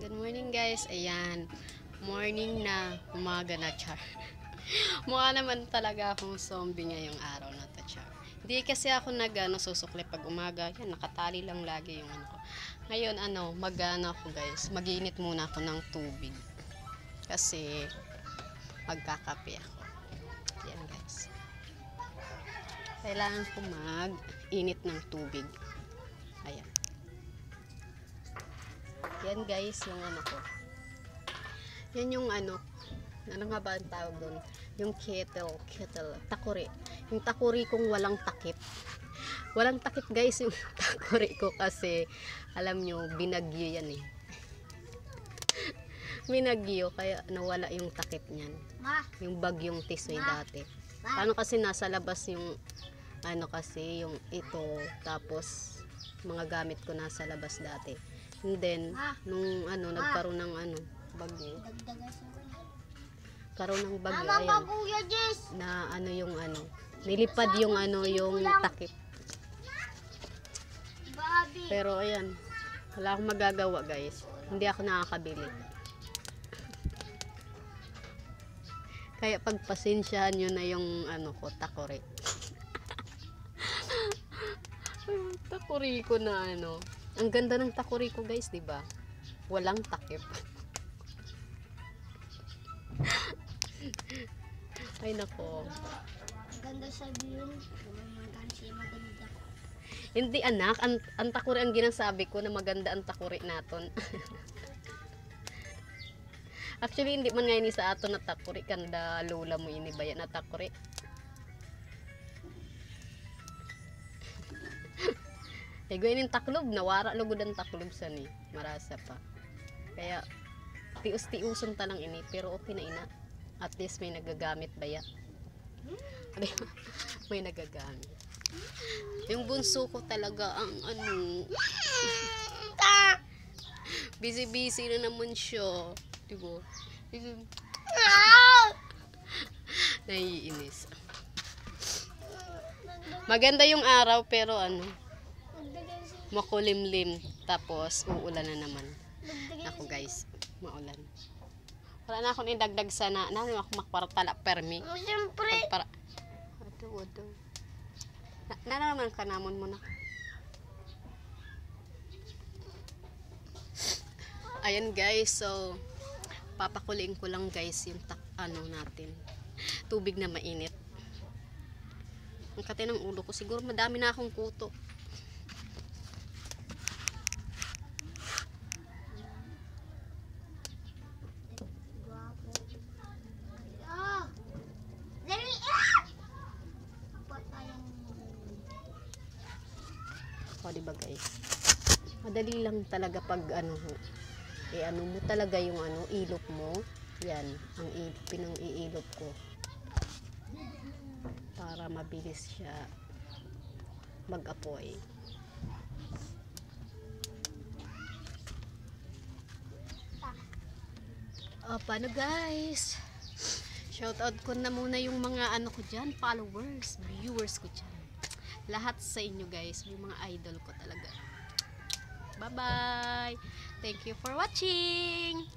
Good morning guys. Ayan. Morning na. Umaga na, char. Mukha naman talaga akong zombie ngayong araw na to, char. Hindi kasi ako susukli pag umaga. Yan, nakatali lang lagi yung ano ko. Ngayon, magana ako guys. Mag-iinit muna ako ng tubig. Kasi, magkakape ako. Yan guys. Kailangan ko mag-init ng tubig. Ayan. Yan guys, yung ano ko. Yan yung ano nga ba ang tawag doon? Yung kettle, takuri. Yung takuri kong walang takip. Walang takip guys yung takuri ko kasi alam nyo, binagyo yan eh. Binagyo, kaya nawala yung takip niyan. Yung bagyong Tisoy dati. Paano kasi nasa labas yung kasi yung ito, tapos mga gamit ko nasa labas dati. And then, nung nagkaroon ng bagyo. Karoon ng bagyo, ayan. Na yung nilipad yung yung takip. Pero ayan, wala akong magagawa guys. Hindi ako nakakabili. Kaya pagpasensyahan nyo na yung takore. Takuri ko na Ang ganda ng takuri ko guys, 'di ba? Walang takip. Ay nako. Ganda sabihin, maganda. Hindi anak, ang takuri ang ginasabi ko na maganda ang takuri naton. Actually hindi man ngayon sa ato na takuri kanda lola mo ini bayan na takuri. Gawin yung taklob, nawara lugod ang taklob sa ni. Marasa pa. Kaya, tius-tiuson talang ini. Pero okay na ina. At least may nagagamit ba ya? May nagagamit. Yung bunso ko talaga ang busy-busy na naman siya. Diba? Naiinis. Maganda yung araw pero makulimlim, tapos uulan na naman. Ako guys, maulan. Wala na akong idagdag sana. Ako makpartala permi. Siyempre. Ado. Naman ka namon mo na. Ayan guys, so papakuliin ko lang guys yung natin. Tubig na mainit. Ang kate ng ulo ko, siguro madami na akong kuto. O, diba guys? Madali lang talaga pag mo talaga yung ilop mo. Yan, ang pinang-iilop ko. Para mabilis siya mag-apoy. Paano guys? Shoutout ko na muna yung mga ko dyan, followers, viewers ko dyan. Lahat sa inyo guys, yung mga idol ko talaga. Bye bye! Thank you for watching!